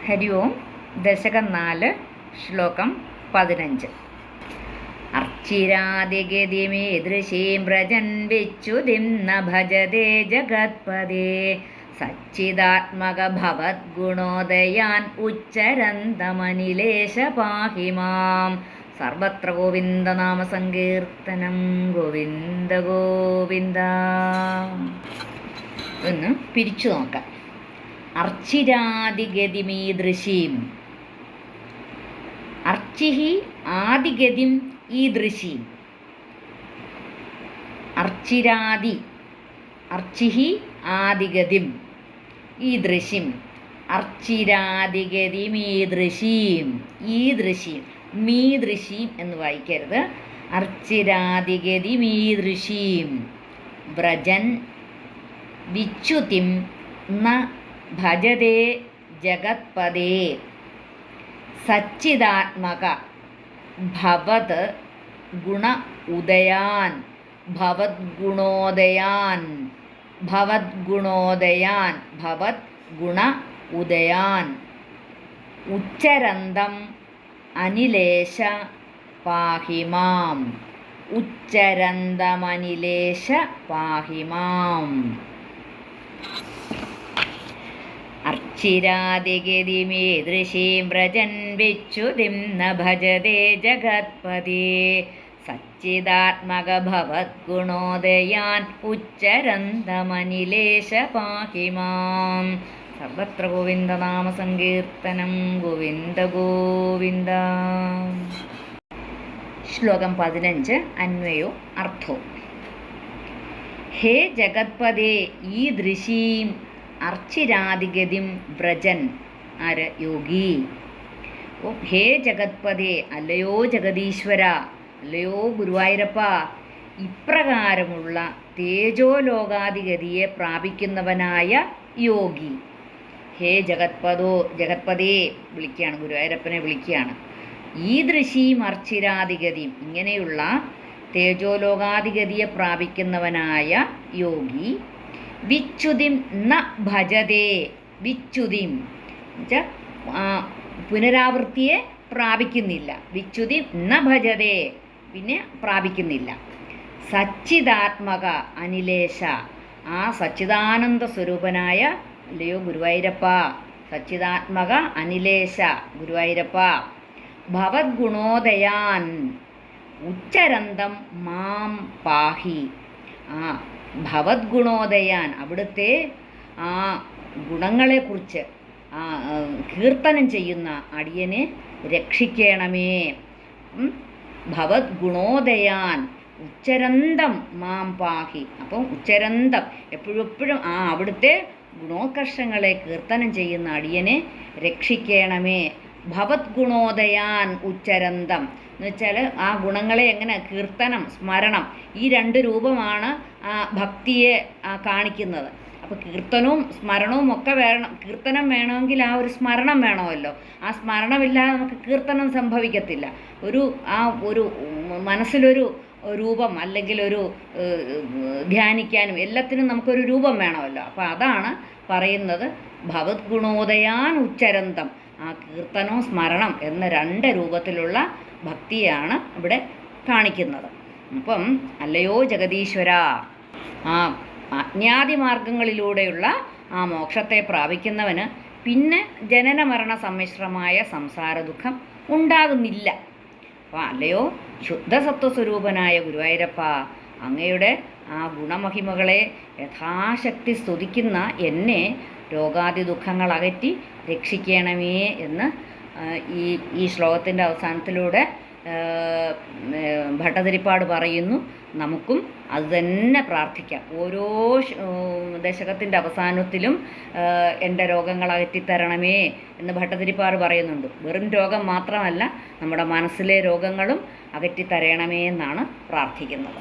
ഹരി ഓം. ദശകം 4, ശ്ലോകം 15. അർച്ചിരാദിഗതിമീദൃശീം വ്രജൻ വിച്യുതിം ന ഭജതേ ജഗത്പദേ സച്ചിദാത്മക ഭവദ്ഗുണോദയാൻ ഉച്ചരന്തമനിലേശ പാഹി മാം. സർവത്ര ഗോവിന്ദനാമ സങ്കീർത്തനം. ഗോവിന്ദ ഗോവിന്ദ. ഒന്ന് പിരിച്ചു നോക്കാം. അർച്ചിരാദിഗതിമീദൃശീം. അർച്ചിഹി ആദിഗതിം ഈദൃശീം. അർച്ചിഹി ആദിഗതിം ഈദൃശീം. അർച്ചിരാദിഗതിമീദൃശീം. ഈദൃശീം, മീദൃശീം എന്ന് വായിക്കരുത്. അർച്ചിരാദിഗതിമീദൃശീം വ്രജൻ വിച്യുതിം ന ഭജതേ ജഗത്പദേ സച്ചിദാത്മക ഭവത് ഗുണ ഉദയാൻ ഭവദ്ഗുണോദയാൻ ഉച്ചരന്തം അനിലേശ പാഹി മാം. ഉച്ചരന്തമനിലേശ പാഹി മാം. അർച്ചിരാദിഗതിമീദൃശീം വ്രജൻ വിച്യുതിം ന ഭജതേ ജഗത്പദേ സച്ചിദാത്മക ഭവദ്ഗുണോദയാൻ ഉച്ചരന്തമനിലേശ പാഹി മാം. സർവത്ര ഗോവിന്ദനാമ സങ്കീർത്തനം. ഗോവിന്ദ ഗോവിന്ദ. ശ്ലോകം 15. അന്വയോ അർത്ഥോ. ഹേ ജഗത്പദേ ഈദൃശീം അർച്ചിരാദിഗതിം വ്രജൻ. ആര്? യോഗി. ഹേ ജഗത്പദേ, അല്ലയോ ജഗദീശ്വര, അല്ലയോ ഗുരുവായൂരപ്പ, ഇപ്രകാരമുള്ള തേജോലോകാദിഗതിയെ പ്രാപിക്കുന്നവനായ യോഗി. ഹേ ജഗത്പദേ വിളിക്കുകയാണ്, ഗുരുവായൂരപ്പനെ വിളിക്കുകയാണ്. ഈദൃശീം അർച്ചിരാദിഗതിയും, ഇങ്ങനെയുള്ള തേജോലോകാദിഗതിയെ പ്രാപിക്കുന്നവനായ യോഗി. വിച്യുതിം ന ഭജതേ. വിച്യുതിം എന്നുവെച്ചാൽ പുനരാവൃത്തിയെ പ്രാപിക്കുന്നില്ല. വിച്യുതി ന ഭജതേ, പിന്നെ പ്രാപിക്കുന്നില്ല. സച്ചിദാത്മക അനിലേശ, ആ സച്ചിദാനന്ദ സ്വരൂപനായ അല്ലയോ ഗുരുവായൂരപ്പ, സച്ചിദാത്മക അനിലേശ ഗുരുവായൂരപ്പ, ഭവദ്ഗുണോദയാൻ ഉച്ചരന്തം മാം പാഹി. ആ ഭവദ്ഗുണോദയാൻ, അവിടുത്തെ ആ ഗുണങ്ങളെക്കുറിച്ച് കീർത്തനം ചെയ്യുന്ന അടിയനെ രക്ഷിക്കണമേ. ഭവദ്ഗുണോദയാൻ ഉച്ചരന്തം മാം പാഹി. അപ്പം ഉച്ചരന്തം എപ്പോഴും അവിടുത്തെ ഗുണോത്കർഷങ്ങളെ കീർത്തനം ചെയ്യുന്ന അടിയനെ രക്ഷിക്കണമേ. ഭവദ്ഗുണോദയാൻ ഉച്ചരന്തം എന്ന് വെച്ചാൽ ആ ഗുണങ്ങളെ എങ്ങനെ കീർത്തനം, സ്മരണം, ഈ രണ്ട് രൂപമാണ് ആ ഭക്തിയെ കാണിക്കുന്നത്. അപ്പോൾ കീർത്തനവും സ്മരണവും ഒക്കെ വേണം. കീർത്തനം വേണമെങ്കിൽ ആ ഒരു സ്മരണം വേണമല്ലോ. ആ സ്മരണമില്ലാതെ നമുക്ക് കീർത്തനം സംഭവിക്കത്തില്ല. ഒരു മനസ്സിലൊരു രൂപം അല്ലെങ്കിൽ ഒരു ധ്യാനിക്കാനും എല്ലാത്തിനും നമുക്കൊരു രൂപം വേണമല്ലോ. അപ്പോൾ അതാണ് പറയുന്നത് ഭവദ്ഗുണോദയാൻ ഉച്ചരന്തം. ആ കീർത്തനവും സ്മരണം എന്ന രണ്ട് രൂപത്തിലുള്ള ഭക്തിയാണ് ഇവിടെ കാണിക്കുന്നത്. അപ്പം അല്ലയോ ജഗദീശ്വര, ആ അജ്ഞാതിമാർഗങ്ങളിലൂടെയുള്ള ആ മോക്ഷത്തെ പ്രാപിക്കുന്നവന് പിന്നെ ജനന മരണ സമ്മിശ്രമായ സംസാര ദുഃഖം ഉണ്ടാകുന്നില്ല. അപ്പോൾ അല്ലയോ ശുദ്ധസത്വസ്വരൂപനായ ഗുരുവായൂരപ്പ, അങ്ങയുടെ ആ ഗുണമഹിമകളെ യഥാശക്തി സ്തുതിക്കുന്ന എന്നെ രോഗാദി ദുഃഖങ്ങൾ അകറ്റി രക്ഷിക്കണമേ എന്ന് ഈ ശ്ലോകത്തിൻ്റെ അവസാനത്തിലൂടെ ഭട്ടതിരിപ്പാട് പറയുന്നു. നമുക്കും അത് തന്നെ പ്രാർത്ഥിക്കാം. ഓരോ ദശകത്തിൻ്റെ അവസാനത്തിലും എൻ്റെ രോഗങ്ങൾ അകറ്റിത്തരണമേ എന്ന് ഭട്ടതിരിപ്പാട് പറയുന്നുണ്ട്. വെറും രോഗം മാത്രമല്ല, നമ്മുടെ മനസ്സിലെ രോഗങ്ങളും അകറ്റിത്തരണമേ എന്നാണ് പ്രാർത്ഥിക്കുന്നത്.